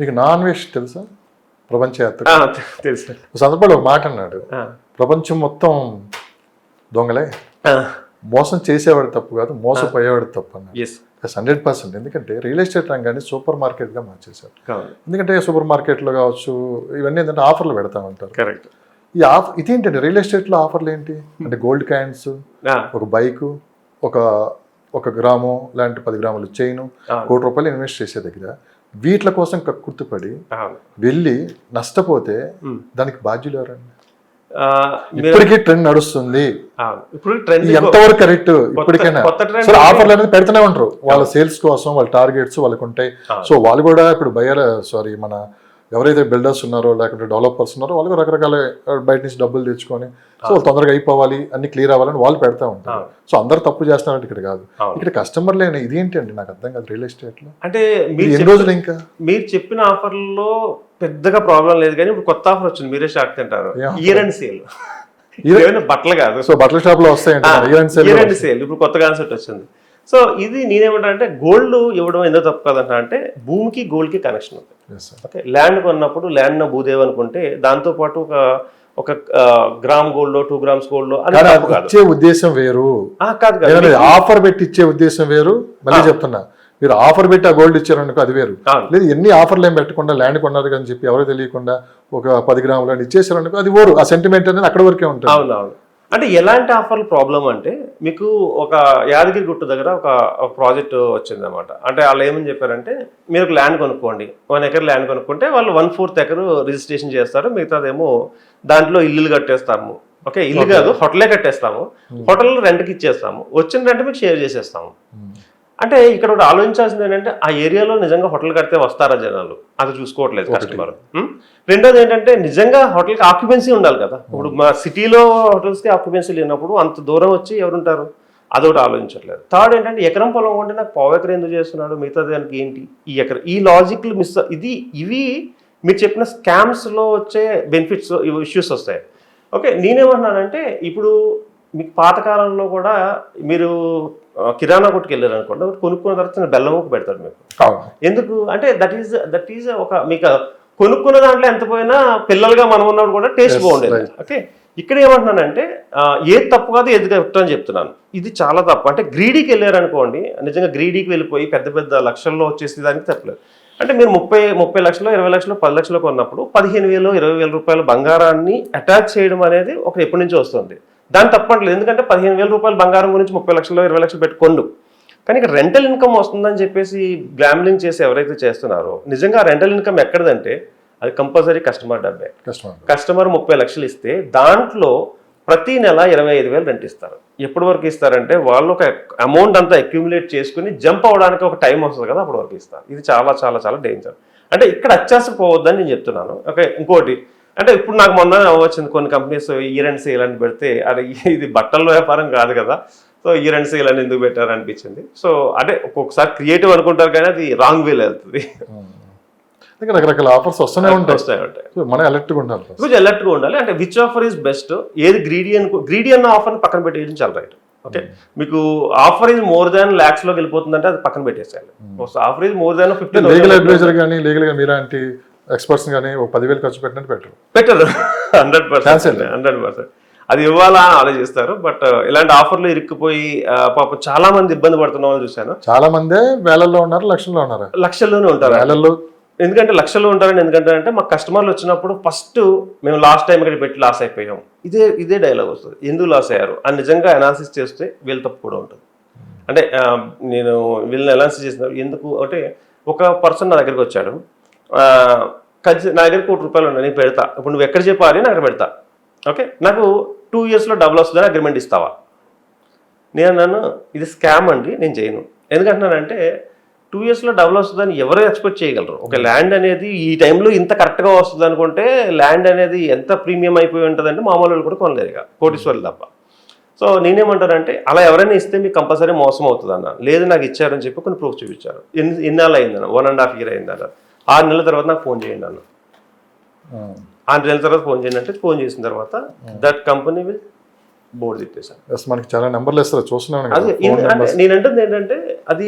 మీకు non veg తెలుసా? ప్రపంచయాత్ర తెలుసు. సందర్భంలో ఒక మాట అన్నాడు, ప్రపంచం మొత్తం దొంగలే, మోసం చేసేవాడు తప్పు కాదు, మోసపోయేవాడు తప్పు అన్నాడు. 100%. ఎందుకంటే రియల్ ఎస్టేట్ రంగాన్ని సూపర్ మార్కెట్గా మార్చేశారు. ఎందుకంటే సూపర్ మార్కెట్లో కావచ్చు ఇవన్నీ ఏంటంటే ఆఫర్లు పెడతా ఉంటారు. కరెక్ట్. ఈ ఆఫర్ ఇదేంటంటే రియల్ ఎస్టేట్లో ఆఫర్లు ఏంటి అంటే గోల్డ్ కాయిన్స్, ఒక బైకు, ఒక గ్రాము లాంటి 10 గ్రాములు చైన్, ₹1,00,00,000 ఇన్వెస్ట్ చేసే దగ్గర వీట్ల కోసం కక్కుర్తిపడి వెళ్ళి నష్టపోతే దానికి బాధ్యులు ఎవరండి? ఇప్పటికీ ట్రెండ్ నడుస్తుంది. ఎంతవరకు కరెక్ట్? ఇప్పటికైనా ఆఫర్లు అనేది పెడుతూనే ఉంటారు వాళ్ళ సేల్స్ కోసం, వాళ్ళ టార్గెట్స్ వాళ్ళకు ఉంటాయి. సో వాళ్ళు కూడా ఇప్పుడు మన ఎవరైతే బిల్డర్స్ ఉన్నారో లేకుంటే డెవలపర్స్ ఉన్నారో వాళ్ళు రకరకాల బయట నుంచి డబ్బులు తెచ్చుకొని సో వాళ్ళు తొందరగా అయిపోవాలి, అన్ని క్లియర్ అవ్వాలని వాళ్ళు పెడతా ఉంటారు. సో అందరు తప్పు చేస్తున్నారంటే ఇక్కడ కాదు, ఇక్కడ కస్టమర్లే. ఇదేంటి అండి నాకు అర్థం కాదు రియల్ ఎస్టేట్ లో. అంటే ఎన్ని రోజులు ఇంకా మీరు చెప్పిన ఆఫర్లో పెద్దగా ప్రాబ్లం లేదు, కానీ ఇప్పుడు కొత్త ఆఫర్ వచ్చింది, మీరే షాక్ తింటారు. Year and sale. బట్టలు కాదు, సో బట్టల షాప్ లో వస్తాయండి ఇయర్ అండ్ సేల్. ఇప్పుడు కొత్త కాన్సెప్ట్ వచ్చింది. సో ఇది నేనేమంటా అంటే గోల్డ్ ఇవ్వడం ఎందుకు తప్పు కాదంట అంటే భూమికి గోల్డ్కి కనెక్షన్ ఉంది. ఓకే, ల్యాండ్ కొన్నప్పుడు ల్యాండ్ భూదేవ్ అనుకుంటే దాంతోపాటు ఒక గ్రామ్ గోల్డ్ 2 గ్రామ్స్ గోల్డ్ ఇచ్చే ఉద్దేశం వేరు కాదు, ఆఫర్ పెట్టి ఇచ్చే ఉద్దేశం వేరు. మళ్ళీ చెప్తున్నా, మీరు ఆఫర్ పెట్టి ఆ గోల్డ్ ఇచ్చారనుకో అది వేరు. లేదు ఎన్ని ఆఫర్లు ఏం పెట్టకుండా ల్యాండ్ కొన్నారు అని చెప్పి ఎవరో తెలియకుండా ఒక 10 గ్రాములు ఇచ్చేసారనుకో అది వేరు. ఆ సెంటిమెంట్ అనేది అక్కడ వరకే ఉంటుంది. అవునవును. అంటే ఎలాంటి ఆఫర్లు ప్రాబ్లం అంటే మీకు ఒక యాదగిరి గుట్ట దగ్గర ఒక ప్రాజెక్ట్ వచ్చింది అనమాట. అంటే వాళ్ళు ఏమని చెప్పారంటే మీరు ల్యాండ్ కొనుక్కోండి, 1 ఎకర్ ల్యాండ్ కొనుక్కుంటే వాళ్ళు 1/4 ఎకర్ రిజిస్ట్రేషన్ చేస్తారు, మిగతాదేమో దాంట్లో ఇల్లులు కట్టేస్తాము. ఓకే, ఇల్లు కాదు హోటలే కట్టేస్తాము, హోటల్ రెంట్కి ఇచ్చేస్తాము, వచ్చిన రెంట్ మీకు షేర్ చేసేస్తాము. అంటే ఇక్కడ ఒకటి ఆలోచించాల్సింది ఏంటంటే ఆ ఏరియాలో నిజంగా హోటల్ కడితే వస్తారా జనాలు, అది చూసుకోవట్లేదు కస్టమర్. రెండోది ఏంటంటే నిజంగా హోటల్కి ఆక్యుపెన్సీ ఉండాలి కదా. ఇప్పుడు మా సిటీలో హోటల్స్కి ఆక్యుపెన్సీ లేనప్పుడు అంత దూరం వచ్చి ఎవరుంటారు, అదొకటి ఆలోచించట్లేదు. థర్డ్ ఏంటంటే ఎకరం పొలం కొంటే నాకు పావు ఎకరం ఎందుకు చేస్తున్నాడు, మిగతా దానికి ఏంటి ఈ ఎకరం, ఈ లాజిక్లు మిస్. ఇవి మీరు చెప్పిన స్కామ్స్లో వచ్చే బెనిఫిట్స్ ఇష్యూస్ వస్తాయి. ఓకే, నేనేమంటున్నానంటే ఇప్పుడు మీకు పాతకాలంలో కూడా మీరు కిరాణా కొట్టుకు వెళ్ళారు అనుకోండి, కొనుక్కున్న తర్వాత బెల్లం ముక్క పెడతారు మీకు. ఎందుకు అంటే దట్ ఈజ్ ఒక మీకు కొనుక్కున్న దాంట్లో ఎంత పోయినా పిల్లలుగా మనం ఉన్నప్పుడు కూడా టేస్ట్ బాగుండేది. ఓకే, ఇక్కడ ఏమంటున్నానంటే ఏది తప్పు కాదు ఏది కరెక్ట్ అని చెప్తున్నాను. ఇది చాలా తప్పు. అంటే గ్రీడీకి వెళ్ళారు అనుకోండి, నిజంగా గ్రీడీకి వెళ్ళిపోయి పెద్ద పెద్ద లక్షల్లో వచ్చేసి దానికి తప్పలేదు. అంటే మీరు 30 లక్షలు 20 లక్షలు 10 లక్షలు కొన్నప్పుడు 15,000 20,000 రూపాయల బంగారాన్ని అటాచ్ చేయడం అనేది ఒక ఎప్పటి నుంచో వస్తుంది. దాన్ని తప్పట్లేదు, ఎందుకంటే 15,000 రూపాయల బంగారం గురించి 30 లక్షలు 20 లక్షలు పెట్టుకోండు. కానీ ఇక్కడ రెంటల్ ఇన్కమ్ వస్తుందని చెప్పేసి గ్లామ్లింగ్ చేసి ఎవరైతే చేస్తున్నారో నిజంగా రెంటల్ ఇన్కమ్ ఎక్కడదంటే అది కంపల్సరీ కస్టమర్ డబ్బే. కస్టమర్ 30 లక్షలు ఇస్తే దాంట్లో ప్రతి నెల 25,000 రెంట్ ఇస్తారు. ఎప్పటి వరకు ఇస్తారంటే వాళ్ళు ఒక అమౌంట్ అంతా అక్యూములేట్ చేసుకుని జంప్ అవడానికి ఒక టైం వస్తుంది కదా, అప్పటి వరకు ఇస్తారు. ఇది చాలా చాలా చాలా డేంజర్. అంటే ఇక్కడ అత్యాసపోవద్దని నేను చెప్తున్నాను. ఓకే, ఇంకోటి అంటే ఇప్పుడు నాకు మొన్న వచ్చింది కొన్ని కంపెనీస్ ఇయర్ అండ్ సేల్ అని పెడితే అది ఇది బట్టల వ్యాపారం కాదు కదా, సో ఇయర్ అండ్ సేల్ అని ఎందుకు పెట్టారు అనిపించింది. సో అంటే ఒక్కొక్కసారి క్రియేటివ్ అనుకుంటారు కానీ అది రాంగ్ వేలో వెళ్తుంది. రకరకాల ఆఫర్స్ వస్తూనే ఉంటాయి. మనం అలర్ట్గా ఉండాలి, కొంచెం అలర్ట్గా ఉండాలి. అంటే విచ్ ఆఫర్ ఈజ్ బెస్ట్, ఏది గ్రీడీ అన్న ఆఫర్ని పక్కన పెట్టేయడం చాలా రైట్. ఓకే, మీకు offer is more than lakhs లోకి వెళ్ళిపోతుందంటే అది పక్కన పెట్టేసేయాలి. Offer is more than 50,000. Legal adviser కానీ లీగల్గా మీలాంటి ఎక్స్పర్ట్స్ కానీ 10,000 ఖర్చు పెట్టినట్టు పెట్టరు 100%. అది ఇవ్వాలా ఆలోచిస్తారు. బట్ ఇలాంటి ఆఫర్లు ఇరుక్కుపోయి పాపం చాలా మంది ఇబ్బంది పడుతున్న వాళ్ళు చూశాను. చాలా మందే వేలల్లో ఉన్నారు, లక్షల్లో ఉన్నారు, లక్షల్లోనే ఉంటారు. వేలల్లో ఎందుకంటే లక్షల్లో ఉంటారని ఎందుకంటే అంటే మాకు కస్టమర్లు వచ్చినప్పుడు ఫస్ట్ మేము లాస్ట్ టైం ఇక్కడ పెట్టి లాస్ అయిపోయాం, ఇదే డైలాగ్ వస్తుంది. ఎందుకు లాస్ అయ్యారు అని నిజంగా అనాలిసిస్ చేస్తే వీళ్ళ తప్పు కూడా ఉంటుంది. అంటే నేను వీళ్ళని అనాలిసిస్ చేసిన ఎందుకు అంటే ఒక పర్సన్ నా దగ్గరికి వచ్చాడు, నా దగ్గర ₹1,00,00,000 ఉన్నాయి, నేను పెడతా, ఇప్పుడు నువ్వు ఎక్కడ చెప్పాలి నేను అక్కడ పెడతా. ఓకే, నాకు 2 yearsలో డబుల్ వస్తుందని అగ్రిమెంట్ ఇస్తావా? నేను అన్నాను ఇది స్కామ్ అండి, నేను చేయను. ఎందుకంటున్నానంటే 2 yearsలో డబుల్ వస్తుందని ఎవరో ఎక్స్పెక్ట్ చేయగలరు. ఒక ల్యాండ్ అనేది ఈ టైంలో ఇంత కరెక్ట్గా వస్తుంది అనుకుంటే ల్యాండ్ అనేది ఎంత ప్రీమియం అయిపోయి ఉంటుందంటే మామూలు వాళ్ళు కూడా కొనలేరు ఇక, కోటీశ్వర్లు తప్ప. సో నేనేమంటానంటే అలా ఎవరైనా ఇస్తే మీకు కంపల్సరీ మోసం అవుతుంది అన్న. లేదు నాకు ఇచ్చారని చెప్పి కొన్ని ప్రూఫ్ చూపించారు. ఎన్నాళ్ళు అయిందన్న, 1.5 year అయిందన్న. 6 నెలల తర్వాత నాకు ఫోన్ చేయండి అన్న. 6 నెలల తర్వాత ఫోన్ చేయండి అంటే ఫోన్ చేసిన తర్వాత దట్ కంపెనీ విల్ బోర్డు తిప్పేశాను. మనకి చాలా నెంబర్లు ఇస్తారు చూస్తున్నాను. అదే నేనంటుంది ఏంటంటే అది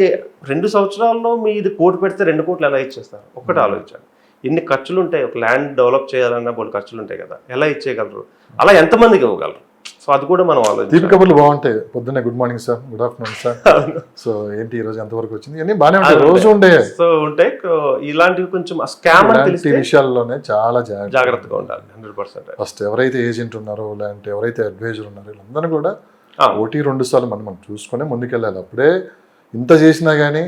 2 సంవత్సరాల్లో మీది కోటి పెడితే 2 కోట్లు ఎలా ఇచ్చేస్తారు ఒక్కటి ఆలోచించాను. ఎన్ని ఖర్చులు ఉంటాయి, ఒక ల్యాండ్ డెవలప్ చేయాలన్నా బోల్డ్ ఖర్చులు ఉంటాయి కదా, ఎలా ఇచ్చేయగలరు, అలా ఎంతమందికి ఇవ్వగలరు? సో అది కూడా మనం తీపి ఆలోచించాలి. కబుర్లు బాగుంటాయి. పొద్దున్నే good morning sir, good afternoon sir, so ఏంటి ఈ రోజు ఎంతవరకు వచ్చింది, ఇవన్నీ బాగానే ఉంటాయి, రోజు ఉండే. సో ఉంటాయి. ఇలాంటివి కొంచెం స్కామ్ అని తెలిస్తే విషయాల్లోనే చాలా జాగ్రత్తగా ఉండాలి. 100%. ఫస్ట్ ఎవరైతే ఏజెంట్ ఉన్నారో లేదంటే ఎవరైతే అడ్వైజర్ ఉన్నారో వీళ్ళందరూ కూడా ఒకటి 2 సార్లు మనం చూసుకొని ముందుకెళ్ళాలి. అప్పుడే ఇంత చేసినా కానీ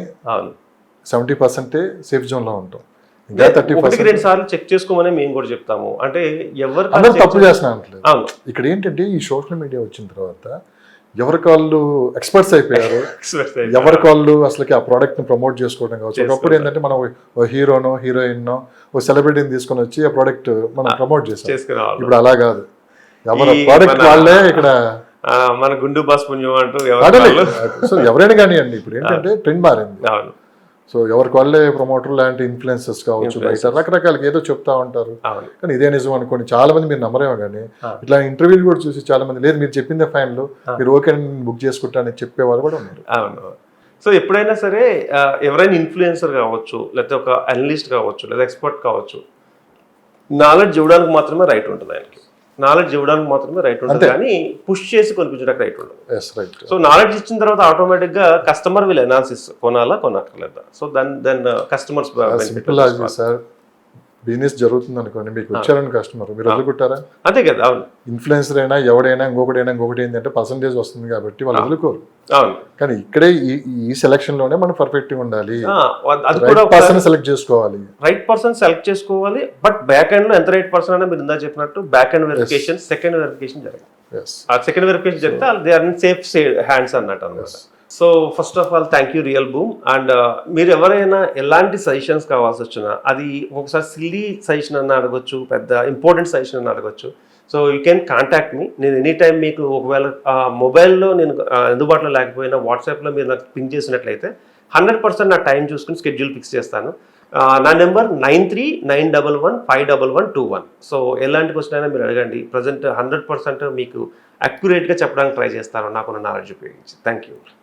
70% సేఫ్ జోన్ లో ఉంటాం. ఇంకా 30% 1-2 సార్లు చెక్ చేసుకోమని మేము కూడా చెప్తాము. అంటే ఎవరు అందరూ తప్పు చేస్తున్నారు. ఇక్కడ ఏంటంటే ఈ సోషల్ మీడియా వచ్చిన తర్వాత ఎవరికి వాళ్ళు ఎక్స్పర్ట్స్ అయిపోయారు. ఎవరికి వాళ్ళు అసలుకి ఆ ప్రోడక్ట్ ని ప్రమోట్ చేసుకోవడం కావచ్చు. ఒకప్పుడు ఏంటంటే మనం ఓ హీరోనో హీరోయిన్నో ఓ సెలబ్రిటీని తీసుకొని వచ్చి ఆ ప్రోడక్ట్ మనం ప్రమోట్ చేస్తాం. ఇప్పుడు అలా కాదు, ఎవరి ప్రోడక్ట్ వాళ్ళే ఇక్కడ మన గుండు బాస్ పుణ్యం అంటూ సో ఎవరైనా కానివ్వండి. ఇప్పుడు ఏంటంటే ట్రెండ్ మారింది. సో ఎవరికి వాళ్ళే ప్రమోటర్ లాంటి ఇన్ఫ్లుయెన్సర్స్ కావచ్చు, బయట రకరకాలకి ఏదో చెప్తా ఉంటారు. కానీ ఇదే నిజం అనుకోండి. చాలా మంది మీరు నమ్మరేమో కానీ ఇట్లా ఇంటర్వ్యూలు కూడా చూసి చాలా మంది లేదు మీరు చెప్పిందే ఫైన్లో మీరు ఓకే బుక్ చేసుకుంటానని చెప్పేవాళ్ళు కూడా ఉన్నారు. అవును. సో ఎప్పుడైనా సరే ఎవరైనా ఇన్ఫ్లుయెన్సర్ కావచ్చు, లేకపోతే ఒక అనలిస్ట్ కావచ్చు, లేదా ఎక్స్పర్ట్ కావచ్చు, నాలెడ్జ్ ఇవ్వడానికి మాత్రమే రైట్ ఉంటుంది. ఆయనకి నాలెడ్జ్ ఇవ్వడానికి మాత్రమే రైట్ ఉంటుంది, కానీ పుష్ చేసి కొనిపించడానికి రైట్ ఉండదు. సో నాలెడ్జ్ ఇచ్చిన తర్వాత ఆటోమేటిక్గా కస్టమర్ విల్ అనాలిసిస్, కొనాలా కొనక్కర్లేదా. So then customers sir business జరుగుతుంది అనుకోండి, మీకు వచ్చారని కస్టమర్ మీరు వదులుకుంటారా? అంతే కదా. అవును. ఇన్ఫ్లుయెన్సర్ అయినా ఎవడైనా ఇంకొకటి ఏంటంటే పర్సంటేజ్ వస్తుంది కాబట్టి వాళ్ళు వదులుకోరు. అవును. కానీ ఇక్కడే ఈ సెలక్షన్ లోనే మనం పర్ఫెక్ట్ గా ఉండాలి. అది కూడా పర్సన్ సెలెక్ట్ చేసుకోవాలి, రైట్ పర్సన్ సెలెక్ట్ చేసుకోవాలి. బట్ బ్యాక్ ఎండ్ లో ఎంత రైట్ పర్సన్ అయినా మీరు ఇందా చెప్పినట్టు back end verification, second verification జరగాలి. ఆ సెకండ్ వెరిఫికేషన్ జరిగితే they are in safe hands అన్నట్టు అనమాట. So first of all thank you real boom. And మీరు ఎవరైనా ఎలాంటి సజెషన్స్ కావాల్సి వచ్చినా, అది ఒకసారి సిల్లీ సజెషన్ అన్న అడగొచ్చు, పెద్ద ఇంపార్టెంట్ సజెషన్ అన్న అడగొచ్చు. So you can contact me. నేను ఎనీ టైం మీకు ఒకవేళ మొబైల్లో నేను అందుబాటులో లేకపోయినా వాట్సాప్లో మీరు నాకు పింక్ చేసినట్లయితే 100% నా టైం చూసుకుని స్కెడ్యూల్ ఫిక్స్ చేస్తాను. నా నెంబర్ 9391151121. సో ఎలాంటి క్వశ్చన్ అయినా మీరు అడగండి. ప్రజెంట్ 100% మీకు అక్యురేట్గా చెప్పడానికి ట్రై చేస్తాను నాకున్న నాలెడ్జ్ ఉపయోగించి. Thank you.